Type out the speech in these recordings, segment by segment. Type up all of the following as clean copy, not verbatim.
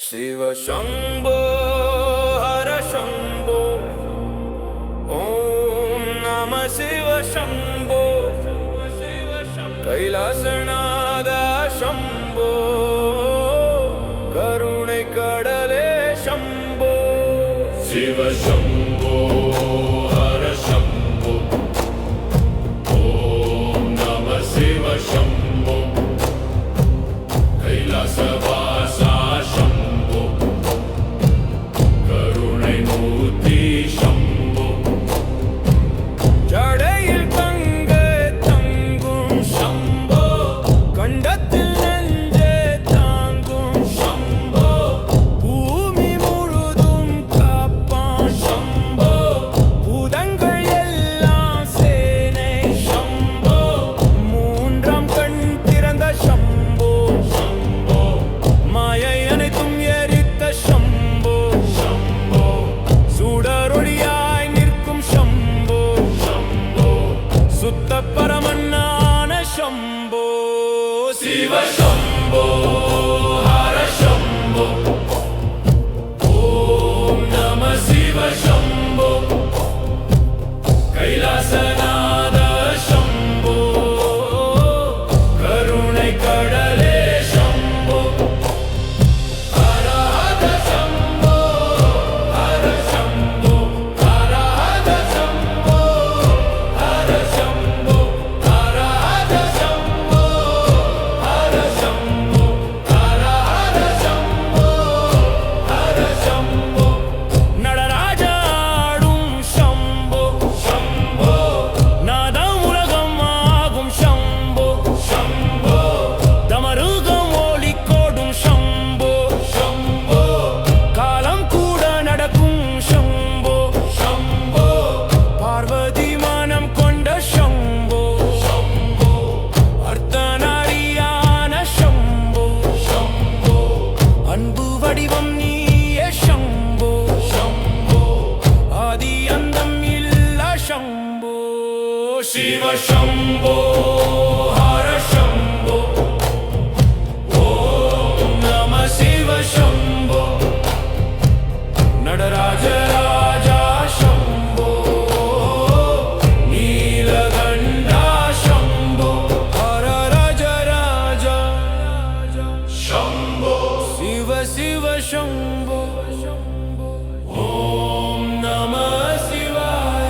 शिव शंभो हर शंभो ओम नमः शिव शंभो कैलासनाथ शंभो करुणे कडले शंभो शिव शंभो हर शंभो ओम नमः शिव शंभो कैलासवासा शंभो करुणै मूर्ति शंभो जड़ैயில் தங்க தங்கும் शंभो கண்டத்தில் நெஞ்சே தாங்கும் शंभो பூமி முழுதும் காப்பான் शंभो பூதங்கள் எல்லாம் சேனை शंभो மூன்றாம் கண் திறந்த शंभो மாயை அனைத்தும் எரித்த शंभो சுடரொளியாய் நிற்கும் शंभो சுத்த பரமன்னான शंभो शिव शंभो हर शंभो ओम नमः शिव शंभो कैलासनाथ शंभो करुणै कडले शंभो हर हर शंभो हर शंभो हर हर शंभो हर शंभो हर हर शंभो हर शंभो हर हर शंभो हर शंभो நடராஜாடும் शंभो शंभो நாதம் உலகம் ஆகும் शंभो शंभो தமருகம் ஒளி கோடும் शंभो शंभो காலம் கூட நடக்கும் शंभो शंभो பார்வதி மனம் கொண்ட शंभो शंभो அர்த்தநாரியான शंभो शंभो அன்பு வடிவம் நீயே शंभो शंभो ஆதி அந்தம் இல்லா शंभो शिव शंभो हर शंभो ओम नमः शिव शंभो நடராஜ ராஜா शंभो नीलकंठा शंभो ஹர ராஜ ராஜா शंभो शिव शिव शंभो ओम नमः शिवाय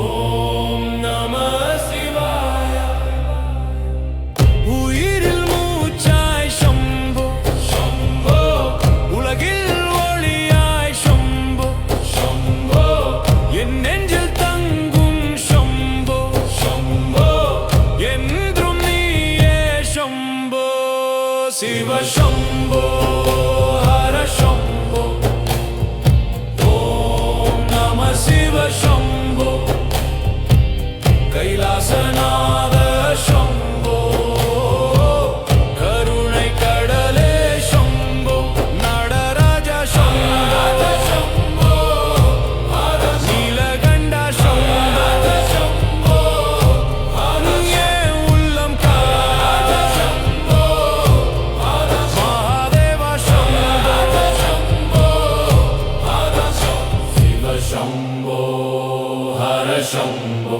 ओम नमः शिवाय உயிரில் மூச்சாய் शंभो शंभो உலகில் ஒளியாய் शंभो शंभो என் நெஞ்சில் தங்கும் शंभो शंभो என்றும் நீயே शंभो शिव शंभो हर शंभो ओम नमः शिव शंभो कैलासनाथ शंभो करुणै कडले शंभो நடராஜ शंभो शंभो हर நீலகண்ட शंभो शंभो हर என் உள்ளம் காத शंभो हर மகாதேவா शंभो शंभो हर शिव शंभो हर शंभो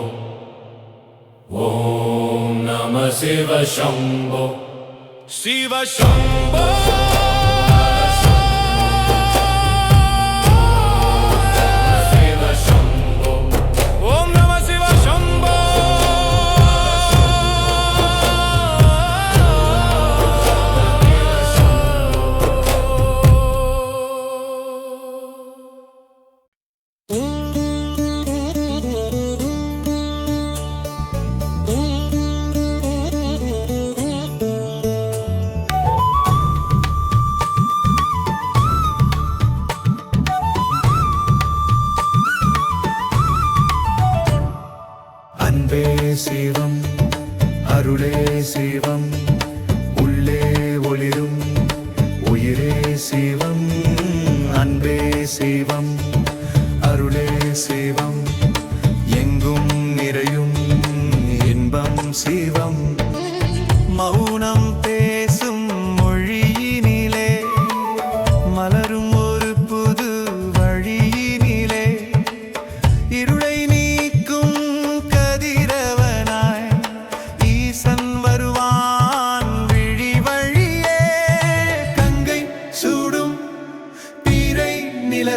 ओम नमः शिव शंभो शिव शंभो शिव शंभो ओम नमः शिव शंभो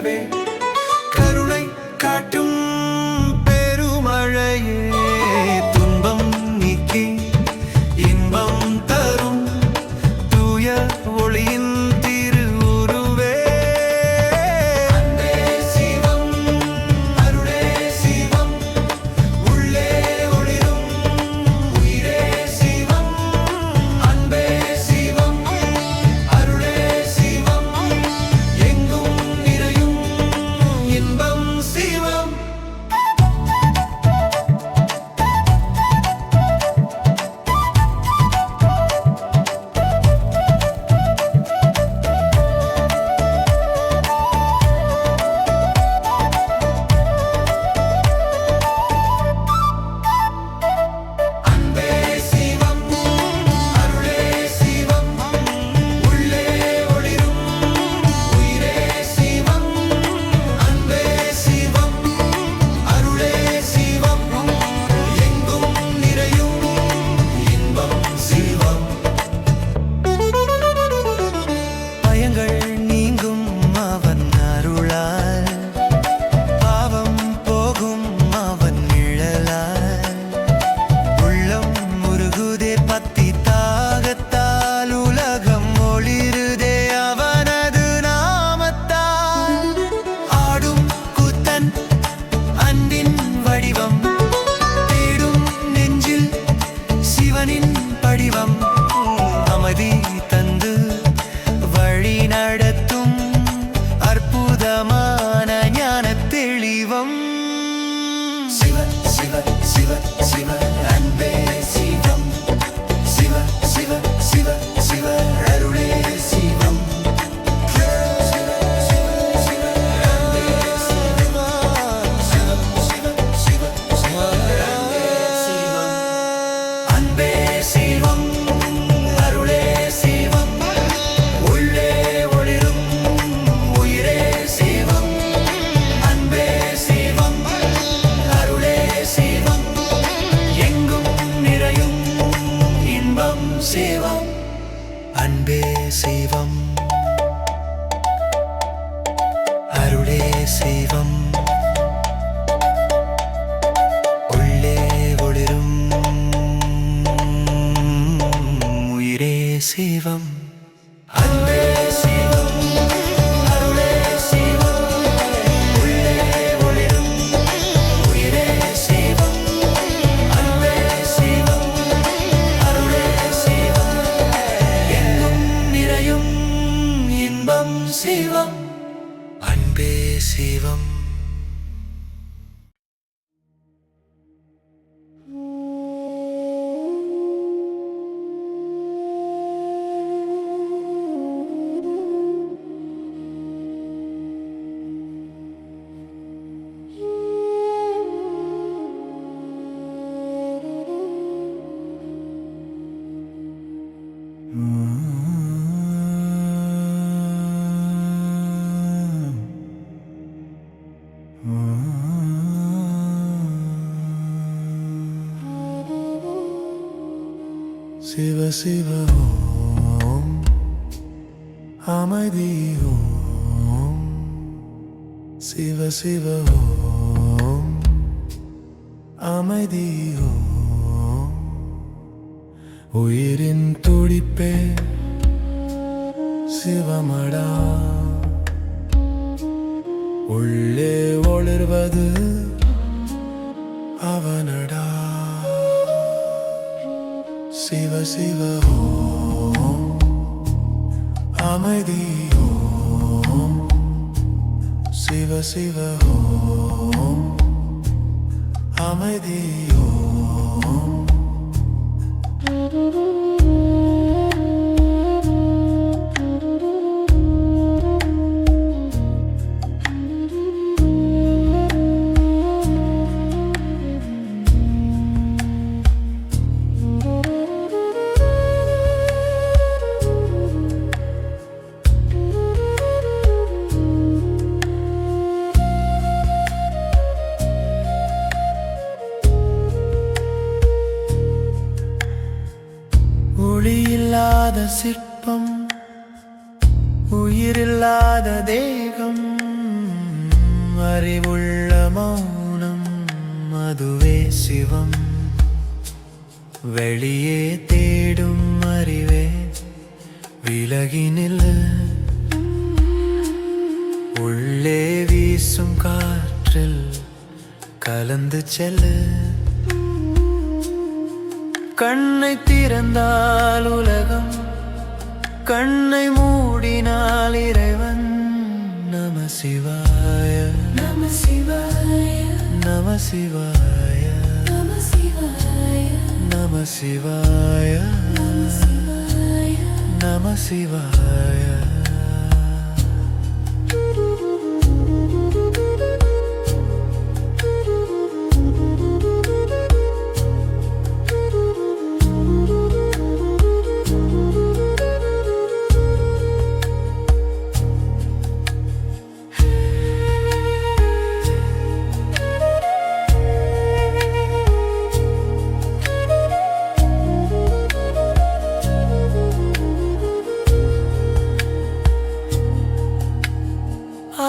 நிலவே கருணை காட்டும் பெருமழையே துன்பம் நீக்கி இன்பம் தரும் தூய ஒளியின் திருவுருவே அன்பே சிவம் அருளே சிவம் உள்ளே ஒளிரும் உயிரே சிவம் அன்பே சிவம் அருளே சிவம் எங்கும் நிறையும் இன்பம் சிவம் அன்பே சிவம் அருளே சிவம் உள்ளே ஒளிரும் உயிரே சிவம் அன்பே சிவம் அருளே சிவம் எங்கும் நிறையும் இன்பம் சிவம் பயங்கள் நீங்கும் அவன் அருளால் பாவம் போகும் அவன் நிழலால் உள்ளம் முருகுதே பத்தி தாகத்தால் உலகம் ஒளிருதே அவனது நாமத்தால் ஆடும் கூத்தன் அன்பின் வடிவம் தேடும் நெஞ்சில் சிவனின் படிவம் அமைதி தந்து வழி நடத்தும் அற்புதமான ஞான தெளிவம் சிவ சிவ சிவ சிவ அன்பே சிவம் சிவ சிவ சிவ சிவ அருளே சிவம் அன்பே சிவம் அருளே சிவம் உள்ளே ஒளிரும் உயிரே சிவம் அன்பே சிவம் அருளே சிவம் எங்கும் நிறையும் இன்பம் சிவம் அன்பே சிவம் அருளே சிவம் உள்ளே ஒளிரும் உயிரே சிவம் அன்பே சிவம் அருளே சிவம் உள்ளே ஒளிரும் உயிரே சிவம் அன்பே சிவம் அருளே சிவம் எங்கும் நிறையும் இன்பம் சிவம் அன்பே சிவம் சிவ சிவ ஓம் அமைதி ஓம் சிவ சிவ ஓம் அமைதி ஓம் உயிரின் துடிப்பே சிவமடா உள்ளே ஒளிர்வது அவனடா சிவ சிவ ஓம் அமைதி ஓம் சிவ சிவ ஓம் அமைதி ஓம் ஒளியில்லாத சிற்பம் உயிரில்லாத தேகம் அறிவுள்ள மௌனம் அதுவே சிவம். வெளியே தேடும் அறிவே விலகினில், உள்ளே வீசும் காற்றில் கலந்து செல்லு. கண்ணை திறந்தால் உலகம், கண்ணை மூடினால் இறைவன். நம சிவாய நம சிவாய நம சிவாய நம சிவாய நம சிவாய நம சிவாய.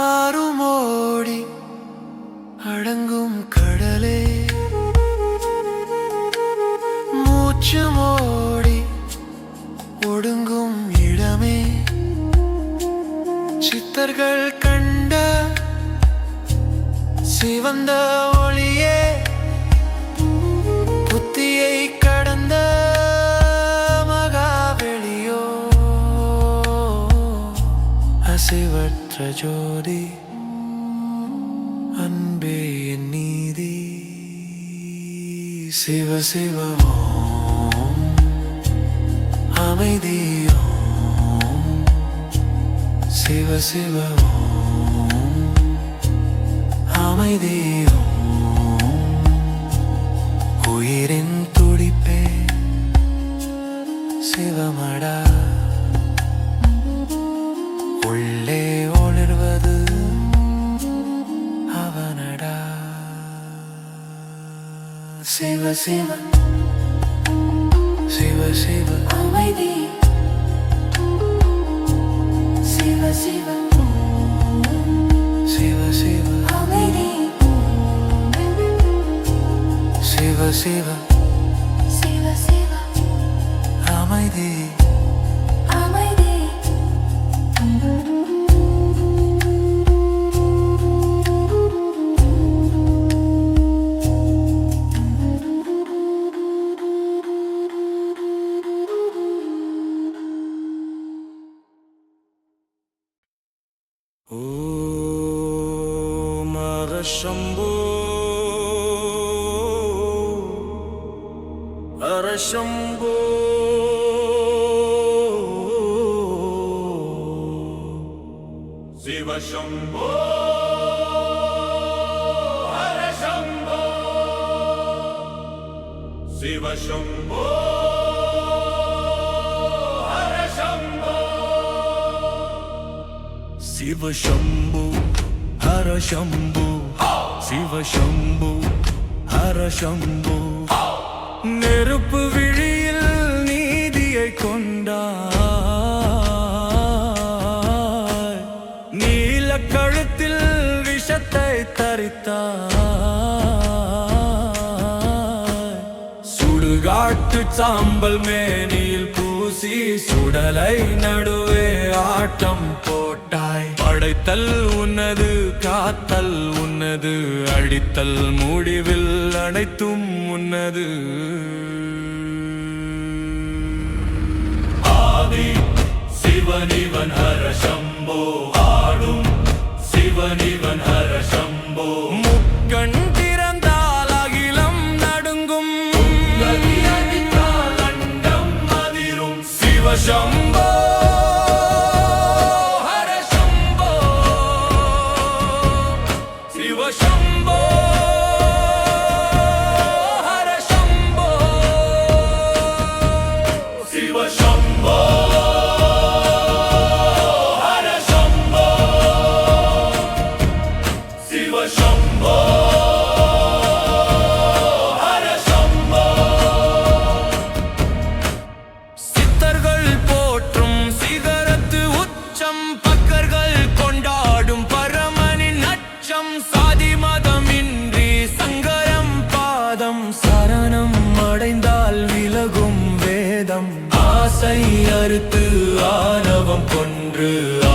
ஆறுமோடி அடங்கும் கடலே, மூச்சு மோடி ஒடுங்கும் இடமே, சித்தர்கள் கண்ட சிவந்த ஒளியே, புத்தியை கடந்த மகாவெளியோ, அசைவற்ற ஜோதி அன்பே என் நீதி. சிவ சிவ ஓம் அமைதி ஓம். சிவ சிவ ஓம் அமைதி ஓம். உயிரின் துடிப்பே சிவமடா, உள்ளே ஒளிர்வது அவனடா. சிவ சிவ சிவ சிவ அமைதி. சிவ சிவ சிவ சிவ அமைதி. சிவ சிவ சிவ சிவ அமைதி. அமைதி. Om Hara Shambho Hara Shambho Shiva Shambho Hara Shambho Shiva Shambho Hara Shambho Shiva Shambho Hara Shambho Shiva Shambho Hara Shambho. நெருப்பு விழியில் நீதியை கொண்டாய், நீல கழுத்தில் விஷத்தை தரித்தாய். சுடுகாட்டு சாம்பல் மேனியில் பூசி சுடலை நடுவே ஆட்டம் போட்டாய். படைத்தல் உன்னது, காத்தல் உன்னது, அடித்தல் முடிவில் அனைத்தும் உன்னது. ஆதி சிவனிவன் ஹர சம்போ, ஆடும் சிவனிவன் ஹர சம்போ. முக்கண் திறந்தால் அகிலம் நடுங்கும், கதி அடித்தால் அண்டம் அதிரும். சிவசம்போ ஹர சம்போ சிவசம்போ ஹர சம்போ சிவ சம்போ ஹர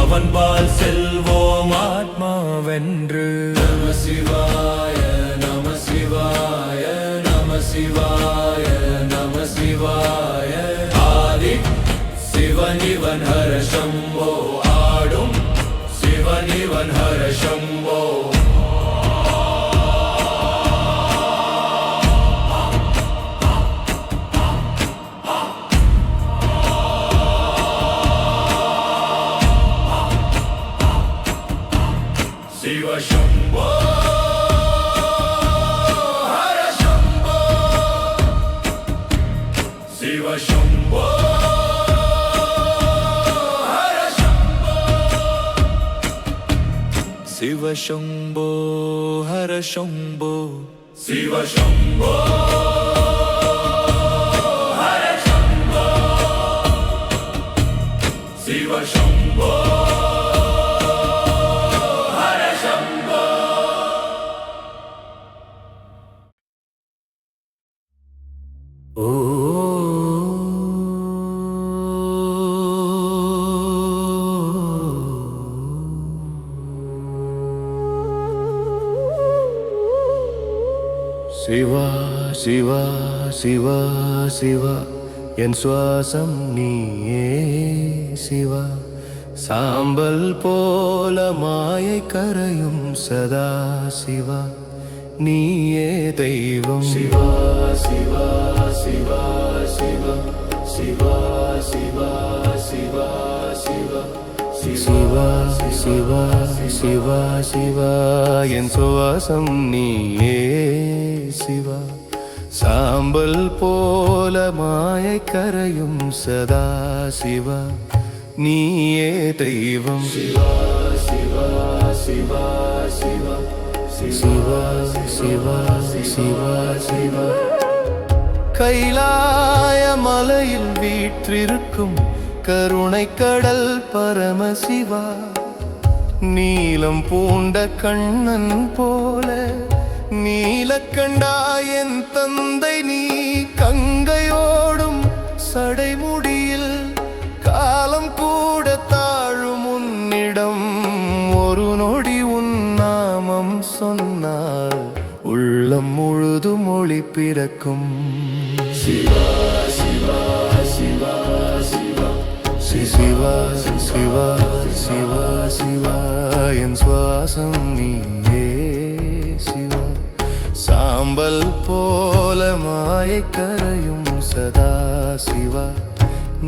அவன்பால் செல்வோம் ஆத்மாவென்று நம சிவாய நம சிவாய நம சிவாய நம சிவாய ஆதி சிவனிவன் ஹர சம்போ ஆடும் சிவனிவன் ஹர சம்போ சிவ சம்போ ஹர சம்போ சிவ சம்போ ஹர சம்போ சிவ சம்போ ஹர சம்போ சிவ சம்போ ஹர சம்போ சிவ சம்போ ஹர சம்போ ஓ சிவா சிவா சிவா சிவா என் சுவாசம் நீயே சிவா சாம்பல் போல மாயை கரையும் சதா சிவா நீயே தெய்வம் சிவா சிவா சிவா சிவா சிவா சிவா சிவா சிவா சிவா சிவா சிவா சிவா என் சுவாசம் நீயே சிவா சாம்பல் போல மாயை கரையும் சதா சிவா நீயே தெய்வம் சிவா சிவா சிவா சிவா சிவா சிவா சிவா சிவா கைலாய மலையில் வீற்றிருக்கும் கருணை கடல் பரமசிவா நீலம் பூண்ட கண்ணன் போல நீலக்கண்டாயன் தந்தை நீ கங்கையோடும் சடைமுடியில் காலம் கூட தாழும் உன்னிடம் ஒரு நொடி உன் நாமம் சொன்னால் உள்ளம் முழுதும் ஒளி பிறக்கும் சிவா சிவா சிவா சிவா சிவா சிவா சிவா சிவா என் சுவாசம் நீயே சிவா சாம்பல் போல மாயை கரையும் சதா சிவா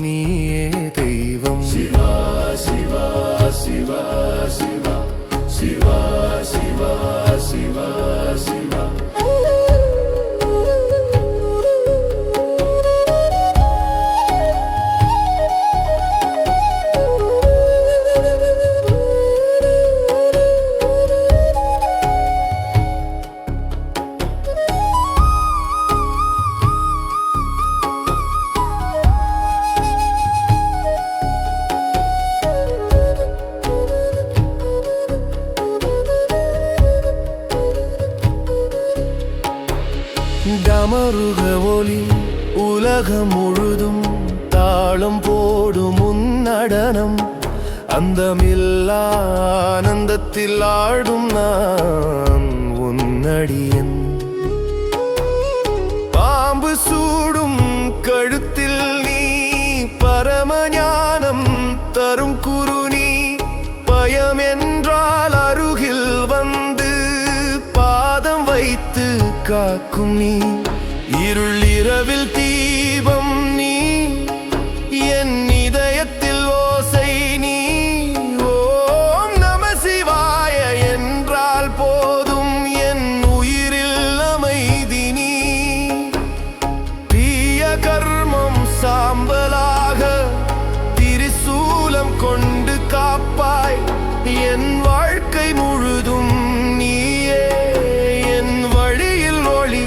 நீயே தெய்வம் சிவா சிவா சிவா சிவா சிவா சிவா சிவா சிவா டமருக ஒலி உலகம் முழுதும் தாளம் போடும் உன் நடனம் அந்தமில்லா ஆனந்தத்தில் ஆடும் நான் உன்னடியன் பாம்பு சூடும் கழுத்தில் நீ பரமஞானம் தரும் குருநீ பயம் என்றால் அருகில் வந்து பாதம் வைத்து காக்கும் நீ இருள் இரவில் தீபம் நீ என் இதயத்தில் ஓசை நீ ஓம் நம சிவாய என்றால் போதும் என் உயிரில் அமைதி நீ தீய கர்மம் சாம்பலாக திரிசூலம் கொண்டு காப்பாய் என் வாழ்க்கை முழுதும் நீயே என் வழியில் ஒளி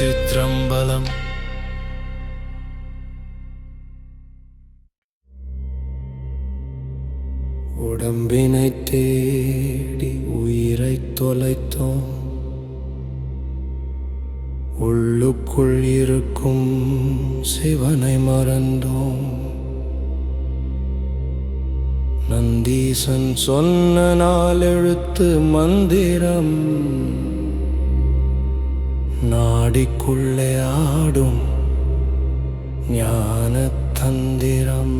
திருச்சிற்றம்பலம். உடம்பினை தேடி உயிரை தொலைத்தோம், உள்ளுக்குள் இருக்கும் சிவனை மறந்தோம். நந்தீசன் சொன்ன நாளெழுத்து மந்திரம் நாடிக்குள்ளே ஆடும் ஞான தந்திரம்.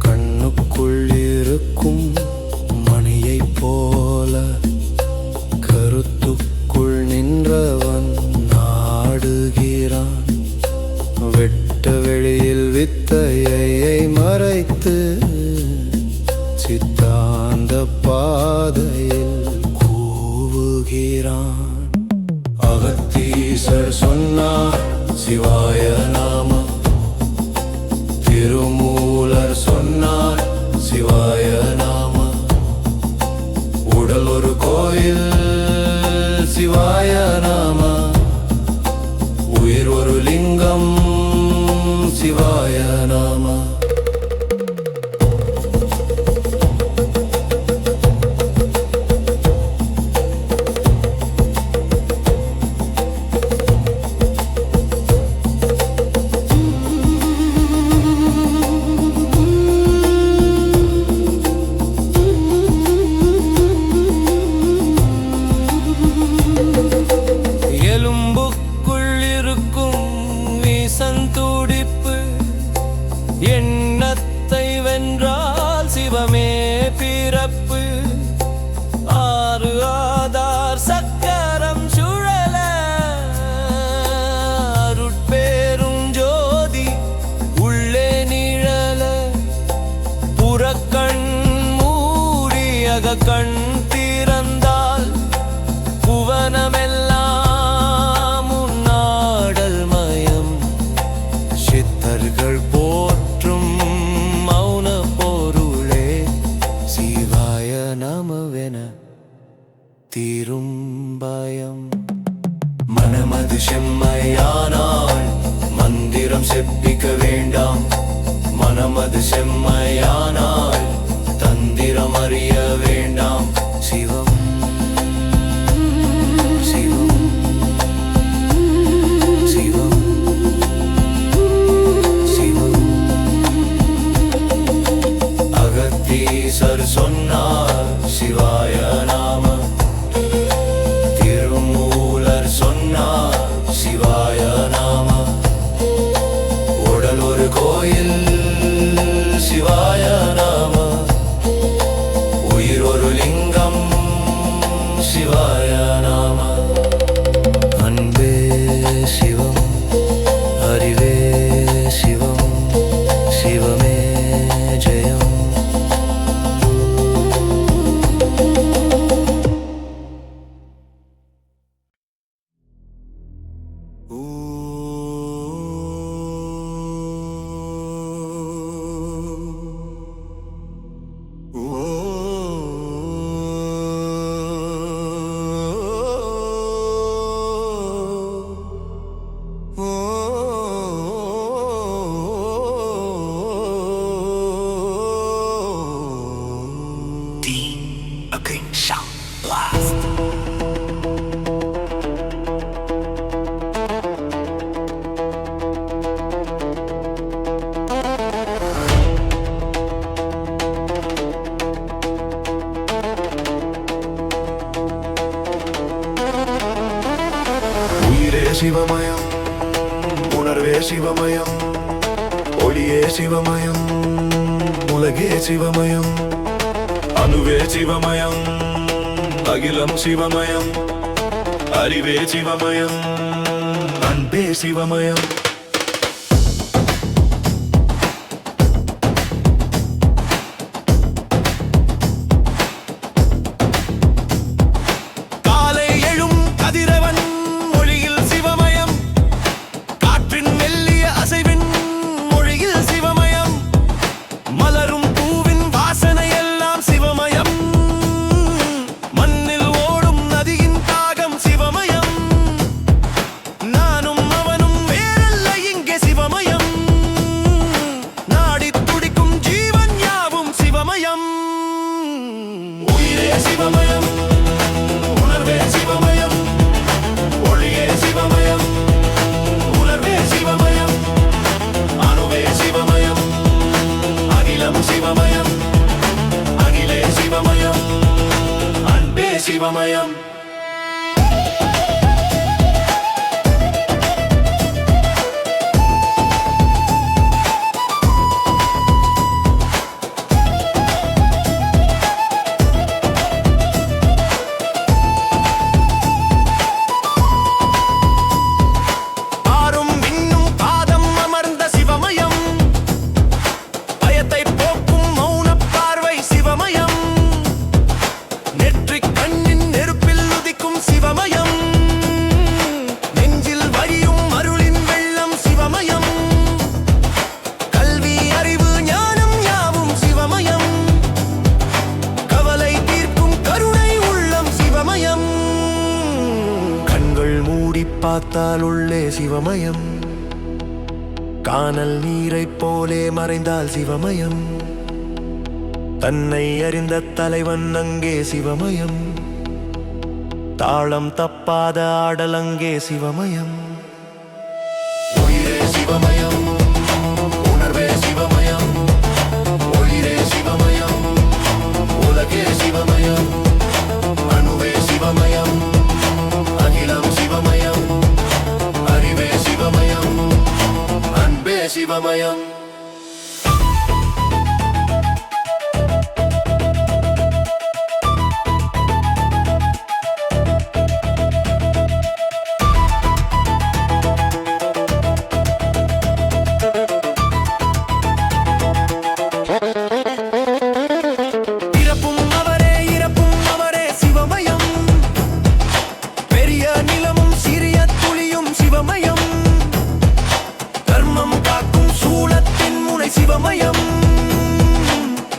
கண்ணுக்குள் இருக்கும் மணியைப் போல கருத்துக்குள் நின்றவன் நாடுகிறான். வெட்ட வெளியில் வித்தையை மறைத்து சித்தாந்த பாதையில் கூவுகிறான். அகத்தீசர் சொன்னார் சிவாய நாம, திருமூலர் சொன்னார் சிவாய நாம. உடல் ஒரு கோயில் சிவாய நாம, உயிர் ஒரு லிங்கம் சிவாய நாம. துடிப்பு எண்ணத்தை வென்றால் சிவமே பிறப்பு. ஆறு ஆதார் சக்கரம் சுழல அருட்பேரும் ஜோதி உள்ளே நிழல. புறக்கண் மூடி அகக்கண் திறந்தால் புவனமெல்லாம் போற்றும் மௌன பொருளே சிவாய நமவென தீரும் பயம். மனமது செம்மையானால் மந்திரம் செப்பிக்க வேண்டாம். மனமது செம்மையானால் தந்திரம் அறிய வேண்டாம். சிவம் ஈசர் சொன்னார் சிவாய நாம, திருமூலர் சொன்னார் சிவாய நாம. உடல் ஒரு கோயில் சிவாய நாம, உயிர் ஒரு லிங்கம் சிவாய நாம. அன்பே சிவம், அறிவே சிவம், சிவமே ஜெயம். சிவமயம், உணர்வே சிவமயம், ஒளியே சிவமயம், உலகே சிவமயம், அணுவே சிவமயம், அகிலம் சிவமயம், அறிவே சிவமயம், அன்பே சிவமயம். மலரும் பூவின் வாசனை எல்லாம் சிவமயம். மண்ணில் ஓடும் மூடி பார்த்தால் உள்ளே சிவமயம், கானல் நீரைப் போலே மறைந்தால் சிவமயம், தன்னை அறிந்த தலைவன் அங்கே சிவமயம், தாளம் தப்பாத ஆடல் அங்கே சிவமயம். உயிரே சிவமயம், உணர்வே சிவமயம், ஒளிரே சிவமயம், உலகே சிவமயம், அணுவே சிவமயம், அகிலம் சிவமயம், அறிவே சிவமயம், அன்பே சிவமயம். சிவமயம்,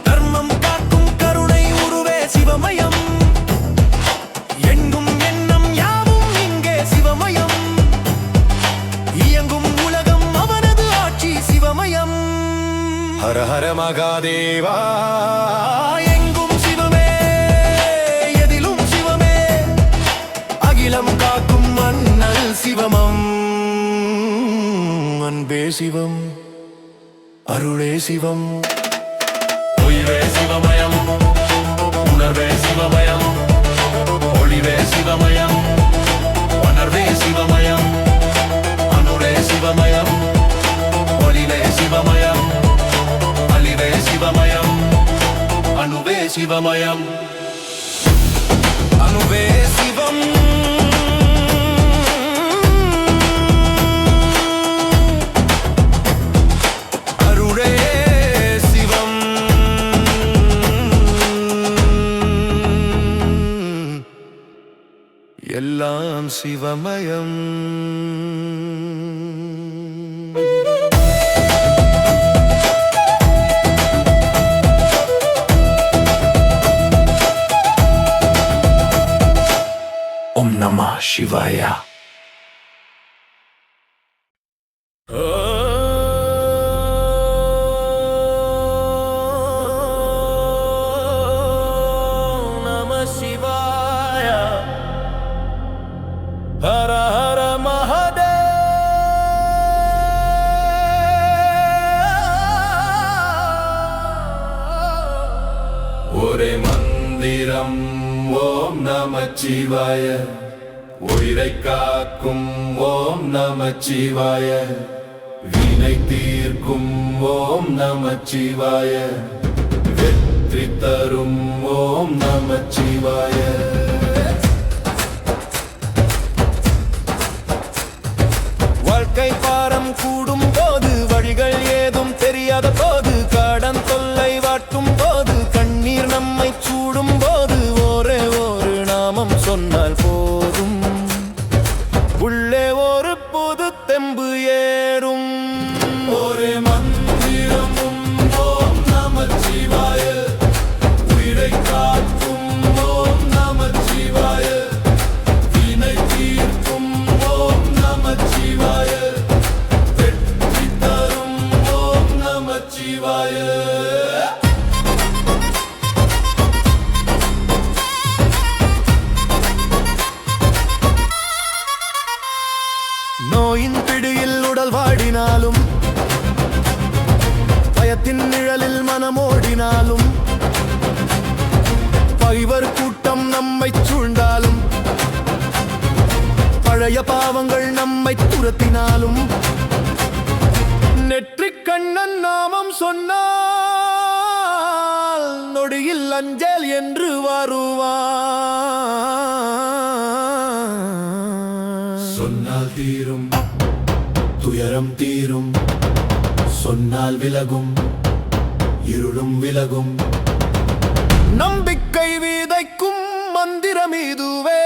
தர்மம் காக்கும் கருணை உருவே சிவமயம், எங்கும் எண்ணம் யாவும் இங்கே சிவமயம், இயங்கும் உலகம் அவனது ஆட்சி சிவமயம். ஹர ஹர மகாதேவா, எங்கும் சிவமே, எதிலும் சிவமே, அகிலம் காக்கும் மன்னல் சிவமம், அன்பே சிவம், அருளே சிவம். உயிரே சிவமயம், உணர்வே சிவமயம், ஒளிவே சிவமயம், உணர்வே சிவமயம், அணுவே சிவமயம், ஒளிவே சிவமயம், அழிவே சிவமயம், அணுவே சிவமயம், அணுவே சிவம். எல்லாம் சிவமயம். ஓம் நமः சிவாய. ஹர ஹர மகாதேவ். ஒரே மந்திரம் ஓம் நமச்சிவாய, உயிரை காக்கும் ஓம் நமச்சிவாய, வினை தீர்க்கும் ஓம் நமச்சிவாய, வெற்றி தரும் ஓம் நமச்சிவாய. வாழ்க்கை பாரம் கூடும் போது, வழிகள் ஏதும் தெரியாத போது, கடன் தொல்லை வாட்டும் போது, கண்ணீர் நம்மை சூடும் போது, ஒரே ஒரு நாமம் சொன்னால் போதும், உள்ளே ஒரு புது தெம்பு ஏறும். ஒரே மந்திரமும் ஓம் நமச்சிவாய, உயிரை காக்கும் ஓம் நமச்சிவாய, வினை தீர்க்கும் ஓம் நமச்சிவாய, வெற்றி தரும் ஓம் நமச்சிவாய. நோயின் பிடியில் உடல் வாடினாலும், பயத்தின் நிழலில் மனமோடினாலும், பகைவர் கூட்டம் நம்மை சூழ்ந்தாலும், பழைய பாவங்கள் நம்மை துரத்தினாலும், நெற்றிக் கண்ணன் நாமம் சொன்னால் நொடியில் அஞ்சல் என்று வருவான். சொன்னால் தீரும் துயரம் தீரும், சொன்னால் விலகும் இருளும் விலகும், நம்பிக்கை விதைக்கும் மந்திரம் இதுவே,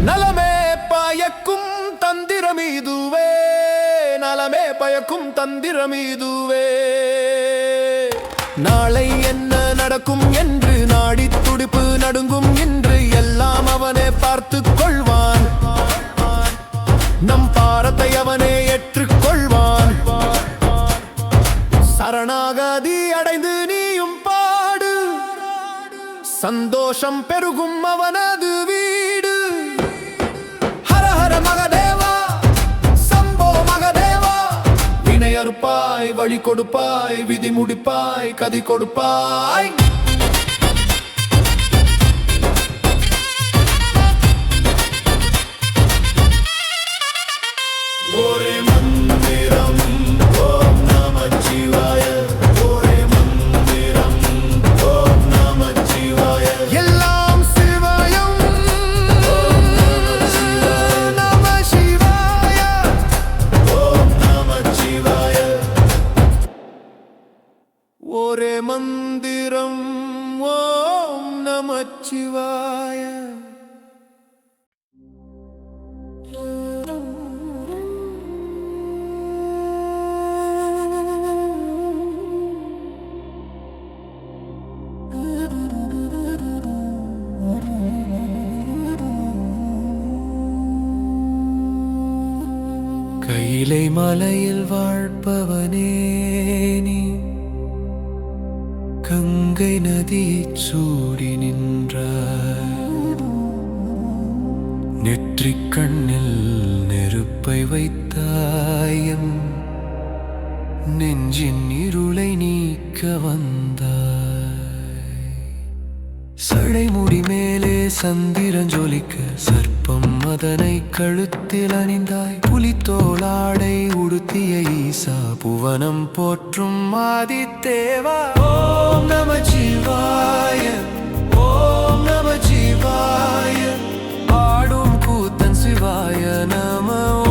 நலமே பயக்கும் தந்திரம் இதுவே, நலமே பயக்கும் தந்திரம் இதுவே. நாளை என்ன நடக்கும் என்று நாடி துடிப்பு நடுங்கும் என்று, எல்லாம் அவனே பார்த்து கொள்வான். சந்தோஷம் பெருகும் அவனது வீடு. ஹர ஹர மகதேவா சம்போ மகதேவா, வினை அறுப்பாய் வழி கொடுப்பாய் விதி முடிப்பாய் கதி கொடுப்பாய். ஒரே மந்திரம் ஓம் நமச்சிவாய, ஒரே மந்திரம் ஓம் நமச்சிவாய, எல்லாம் சிவாயம் நம சிவாய, ஓம் நமச்சிவாய. ஒரே மந்திரம் ஓம் நமச்சிவாய. கையிலை மலையில் வாழ்பவனே நீ, கங்கை நதியைச் சூடி நின்றாய். நெற்றிக் கண்ணில் நெருப்பை வைத்தாயம், நெஞ்சின் இருளை நீக்க வந்தாய். சடைமுடி மேலே சந்திரன் ஜொலிக்க சர்ப்பம் அதனை கழுத்தில் அணிந்தாய். புலித்தோளாடை உடுத்திய ஈசா புவனம் போற்றும் ஆதித்தேவா. ஓம் நமச்சிவாய, ஓம் நமச்சிவாய, ஆடும் கூத்தன் சிவாய நம.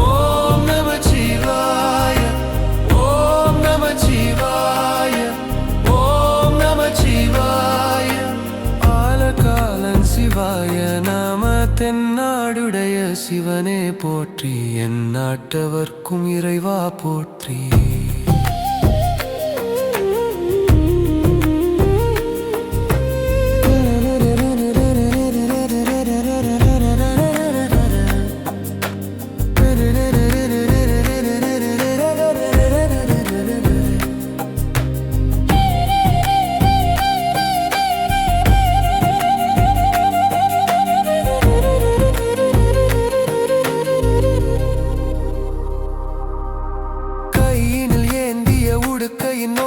ஓம் நமச்சிவாய, ஓம் நமச்சிவாய, ஓம் நமச்சிவாய, ஆலகாலன் சிவாய நம. தென்னாடுடைய சிவனே போற்றி, என் நாட்டவர்க்கும் இறைவா போற்றி.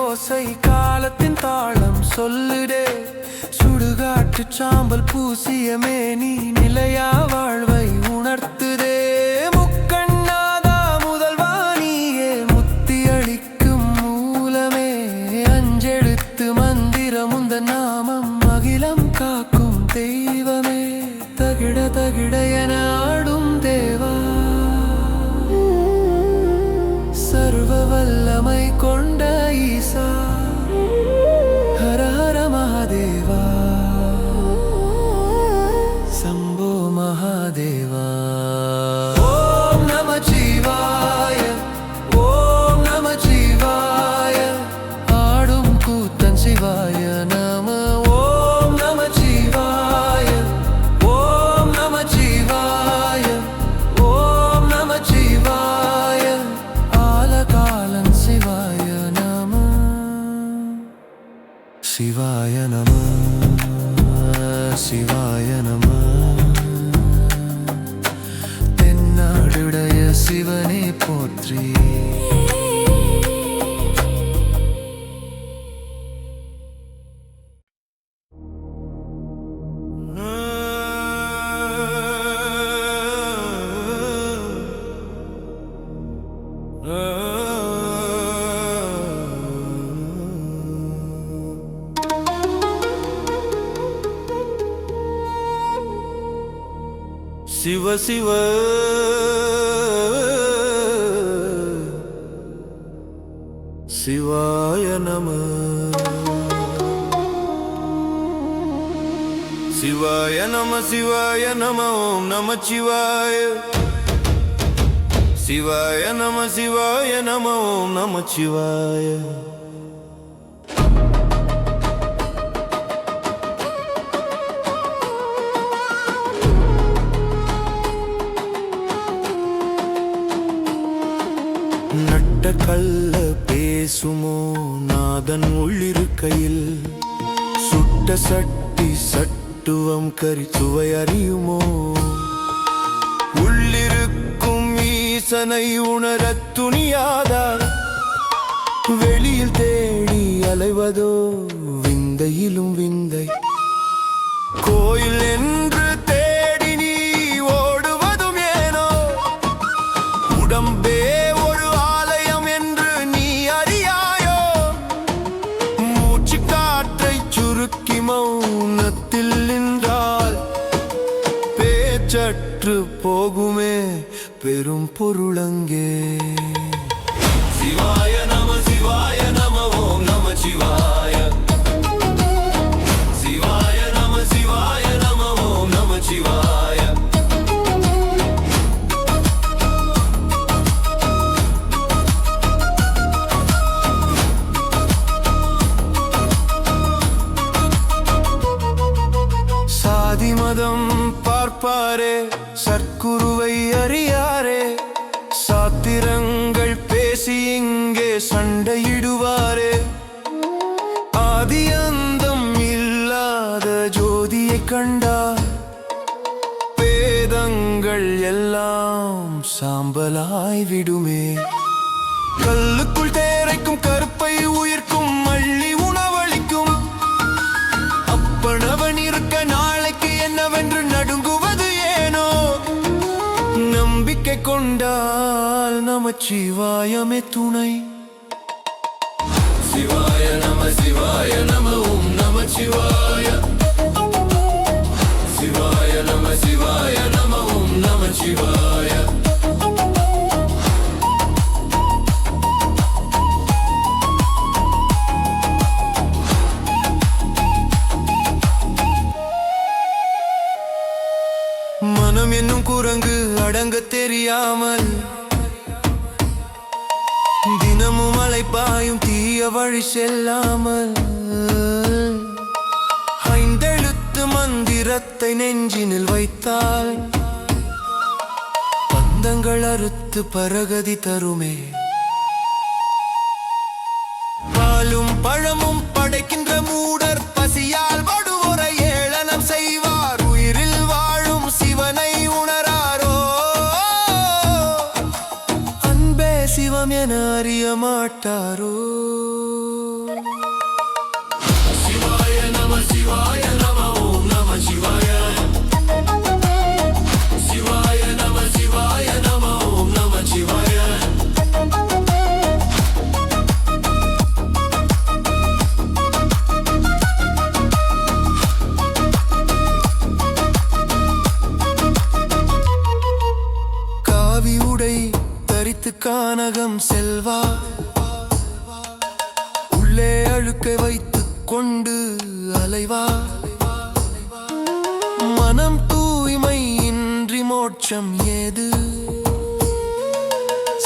ஓசை காலத்தின் தாளம் சொல்லுடே, சுடுகாட்டு சாம்பல் பூசிய மேனி நிலையா வாழ்வை உணர்த்துதே. முக்கண்ணாதா முதல்வாணியே, முத்தி அளிக்கும் மூலமே, அஞ்செழுத்து மந்திரம் உந்த நாமம் அகிலம் காக்கும் தெய்வமே. தகிட தகிட என ஆடும் தேவா, சர்வ வல்லமை கொண்ட ஈசா. ஹர ஹர மகாதேவா சம்போ மகாதேவா. ஓம் நமச்சிவாய, ஓம் நமச்சிவாய, ஆடும் கூத்தன் சிவாய நம. ஓம் நமச்சிவாய, ஓம் நமச்சிவாய, ஓம் நமச்சிவாய, ஆலகாலன் சிவாய நம. சிவாய நம, சிவாய நம. தென்னாடுடைய சிவனே போற்றி. சிவ சிவ சிவாய நம. சிவாய நம, சிவாய நம, ஓம் நமச்சிவாய. சிவாய நம, சிவாய நம, ஓம் நமச்சிவாய. நட்ட கல்ல பேசுமோ நாதன் உள்ளிருக்கையில், சுட்ட சட்டி சட்டு தத்துவம் கரித்துவை அறியுமோ உள்ளிருக்கும் ஈசனை உணரத் துணியாதார் வெளியில் தேடி அலைவதோ விந்தையிலும் விந்தை கோயில் என்று தேடி நீ ஓடுவதும் ஏனோ உடம்பே ஒரு ஆலயம் என்று நீ அறியாயோ மூச்சு காற்றை சுருக்கி மௌனத்தில் நின்றால் பேச்சற்று போகுமே பெரும் பொருளங்கே சிவாய நம ஓம் நம சிவாய சிவாய நம ஓம் நம சிவாய சாதி மதம் பார்ப்பாரே சற்குருவை அறியாரே சாத்திரங்கள் பேசி இங்கே சண்டையிடுவாரே ஆதியந்தம் இல்லாத ஜோதியை கண்டார் பேதங்கள் எல்லாம் சாம்பலாய் விடுமே கல்லுக்குள் தேரைக்கும் கருப்பை உயிர்க்கும் மள்ளி உணவளிக்கும் அப்பனவன் இருக்க நாளைக்கு என்னவென்று நடுங்குவது ஏனோ நம்பிக்கை கொண்டால் நமச்சிவாயமே துணை சிவாய நம ஓம் நம சிவாய சிவாய நம ஓம் நம சிவாய மனம் என்னும் குரங்கு அடங்க தெரியாமல் தினமும் அலைப்பாயும் தீய வழி செல்லாமல் ஐந்தெழுத்து மந்திரத்தை நெஞ்சினில் வைத்தால் பந்தங்கள் அறுத்து பரகதி தருமே பாலும் பழமும் படைக்கின்ற மூடர் பசியால் வடுவரை ஏளனம் செய்வார் உயிரில் வாழும் சிவனை உணராரோ அன்பே சிவம் என அறிய மாட்டாரோ சிவாய நம ஓம் நம சிவாய சிவாய நம ஓம் நம சிவாய காவி உடை தரித்து கானகம் செல்வா உள்ளே அழுக்கை வைத்து கொண்டு அலைவா மனம் தூய்மை இன்றி மோட்சம் ஏது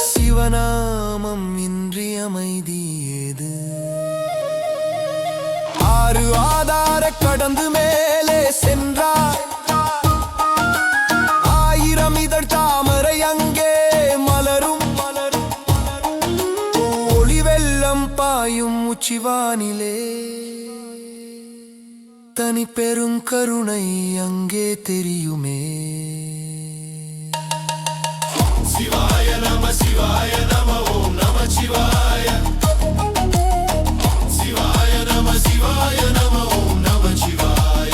சிவநாமம் இன்றி அமைதி ஏது ஆறு ஆதார கடந்து மேலே சென்றார் ஆயிரம் இதழ் தாமரை அங்கே மலரும் ஒளி வெள்ளம் பாயும் உச்சிவானிலே தனி பெருங்கருணை அங்கே தெரியுமே சிவாய நம ஓம் நம சிவாய சிவாய நம ஓம் நம சிவாய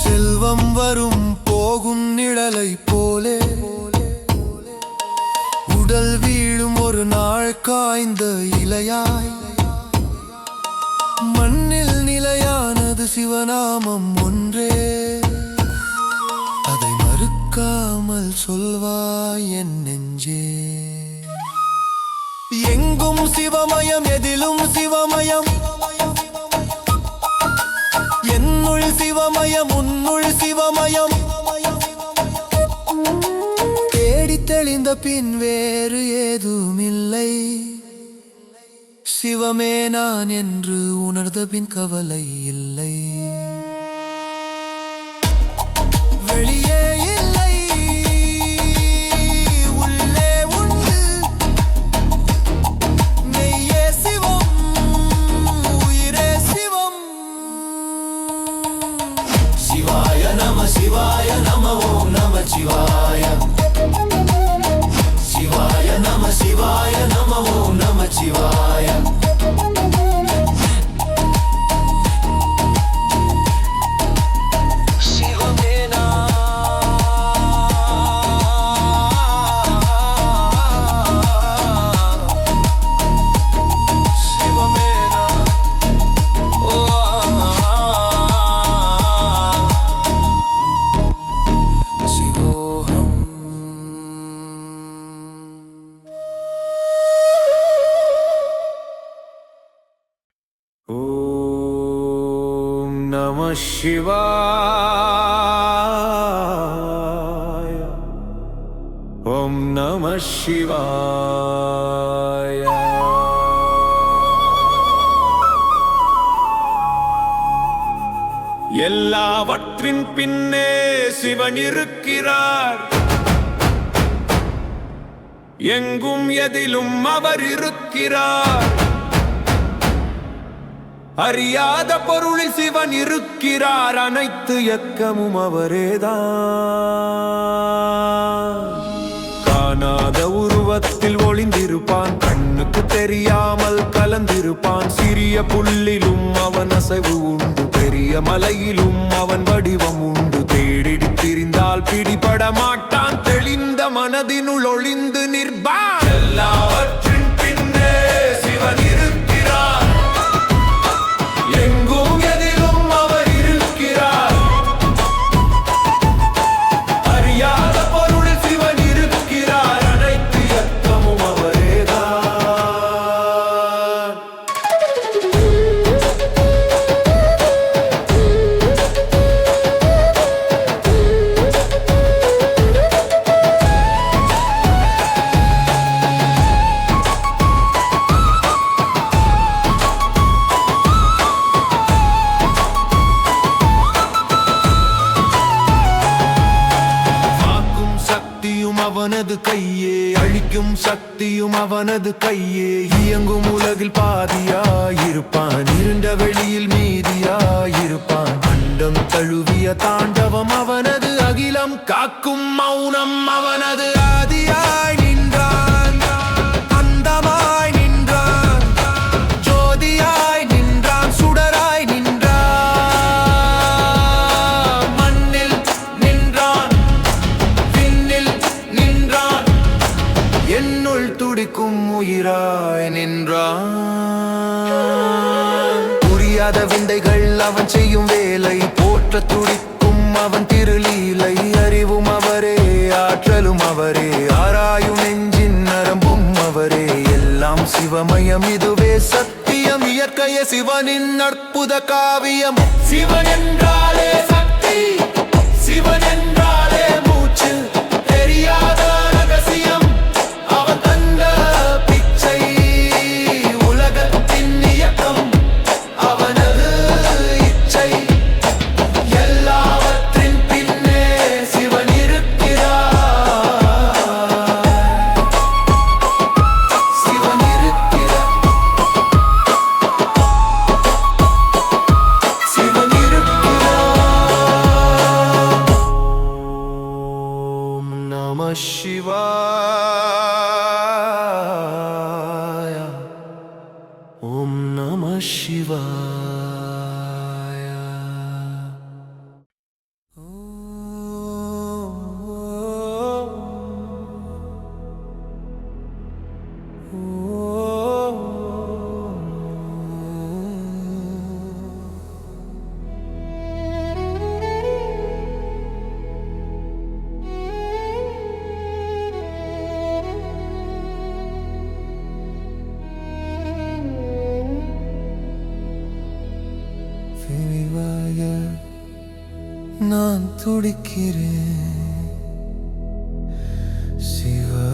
செல்வம் வரும் போகும் நிழலை போலே உடல் வீழும் ஒரு நாள் காய்ந்த இலையாய் மண்ணில் நிலையானது சிவநாமம் ஒன்றே அதை மறுக்காமல் சொல்வாய் என் நெஞ்சே எங்கும் சிவமயம் எதிலும் சிவமயம் என்னுள் சிவமயம் உன்னுள் சிவமயம் தேடி தெளிந்த பின் வேறு ஏதுமில்லை சிவமே நான் என்று உணர்ந்த பின் கவலை இல்லை வெளியே இல்லை உள்ளே உண்டு மெய் நமச்சிவாய சிவாய நம ஓம் நமச்சிவாய Namah Shivaya Om Namah Shivaya எல்லாவற்றின் பின்னே சிவன் இருக்கிறார் எங்கும் எதிலும் அவர் இருக்கிறார் அறியாத பொருளில் சிவன் இருக்கிறார் அனைத்து இயக்கமும் அவரேதான் காணாத உருவத்தில் ஒளிந்திருப்பான் கண்ணுக்கு தெரியாமல் கலந்திருப்பான் சிறிய புல்லிலும் அவன் அசைவு உண்டு பெரிய மலையிலும் அவன் வடிவம் உண்டு தேடிடி திரிந்தால் பிடிபட மாட்டான் தெளிந்த மனதினுள் ஒளிந்து நிற்பான் எல்லாவற்றின் பின்னே சிவன் இருக்கிறார் எங்கும் எதிலும் அவர் இருக்கிறார் அறியாத பொருளில் சிவன் இருக்கிறார் அனைத்து இயக்கமும் அவரேதான் அவனது கையே அழிக்கும் சக்தியும் அவனது கையே இயங்கும் உலகில் பாதியாயிருப்பான் இருண்ட வெளியில் மீதியாயிருப்பான் அண்டம் தழுவிய தாண்டவம் அவனது அகிலம் காக்கும் மௌனம் அவனது ஆதியாய் நின்றான் அந்தமாய் நின்றான் ஜோதியாய் நின்றான் சுடராய் நின்றான் மண்ணில் நின்றான் என்னுள் துடிக்கும் உயிராய் நின்றான் புரியாத விந்தைகள் அவன் செய்யும் வேலை போற்ற துடிக்கும் அவன் திருலீலை அறிவும் அவரே ஆற்றலும் அவரே ஆராயும் நெஞ்சின் நரம்பும் அவரே எல்லாம் சிவமயம் இதுவே சத்தியம் இயற்கைய சிவனின் அற்புத காவியம் சிவன் என்றாலே சக்தி சிவன் என்றாலே மூச்சு தெரியாத ரகசியம் அவன் தந்த பிச்சை உலகத்தின் இயக்கம் அவனது இச்சை எல்லாவற்றின் பின்னே சிவன் இருக்கிறார் சிவன் இருக்கிறார் சிவன் இருக்கிறார் ஓம் நமः சிவாய ஓம் நமः சிவாய விரிவாக நான் துடிக்கிறேன் சிவா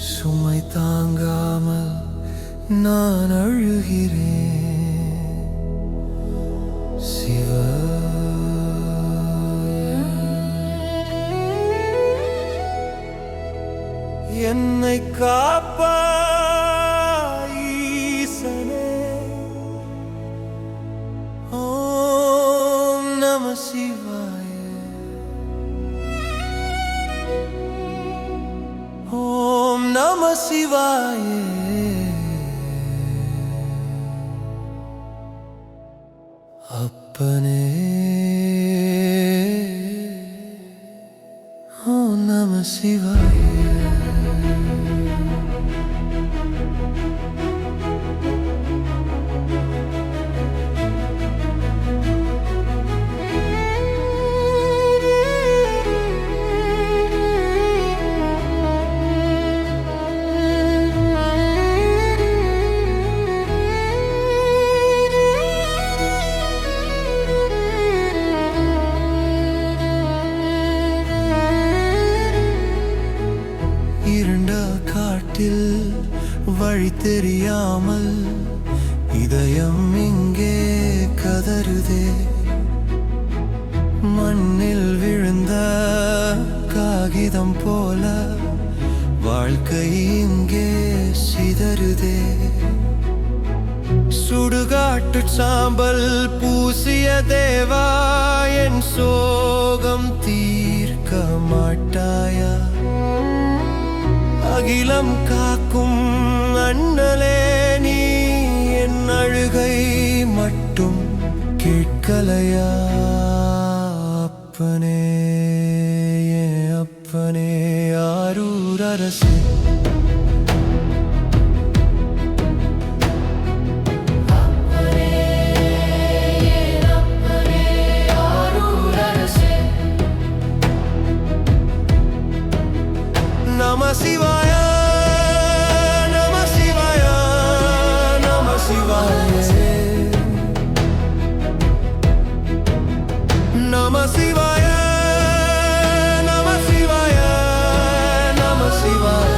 சுமை தாங்காமல் நான் அழுகிறேன் சிவா என்னை காப்பாய் ஈசனே ஓம் சிவாயே. அப்பனே ஓம் நம சிவாய. இருண்ட காட்டில் வழி தெரியாமல் இதயம் இங்கே கதறுதே. மண்ணில் விழுந்த காகிதம் போல வாழ்க்கை இங்கே சிதறுதே. சுடுகாட்டு சாம்பல் பூசிய தேவா, என் சோகம் தீர்க்க மாட்டாயா? அகிலம் காக்கும் அண்ணலே, நீ என் அழுகை மட்டும் கேட்கலையா? அப்பனே என் அப்பனே ஆரூர் அரசே. நம சிவாய நம சிவாய நம சிவாய நம சிவாய நம சிவாய நம சிவாய.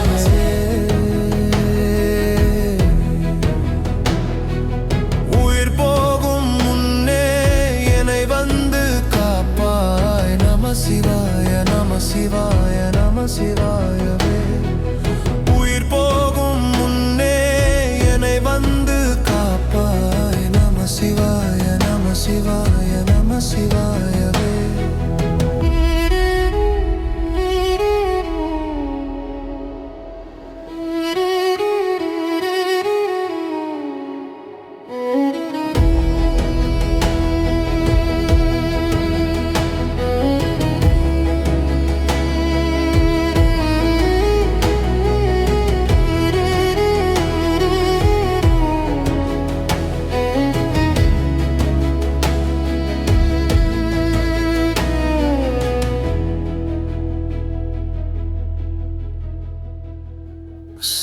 உயிர் போகும் முன்னே என்னை வந்து காப்பாய். நம சிவாய நம சிவாய நம சிவாயவே. உயிர் போகும் முன்னே என்னை வந்து காப்பாய். நம சிவாய நம சிவாய நம சிவாயவே.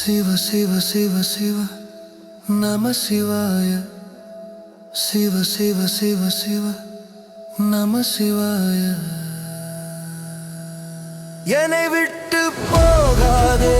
சிவ சிவ சிவ சிவ நம சிவாய. சிவ சிவ சிவ சிவ நம சிவாய. என்னை விட்டு போகாதே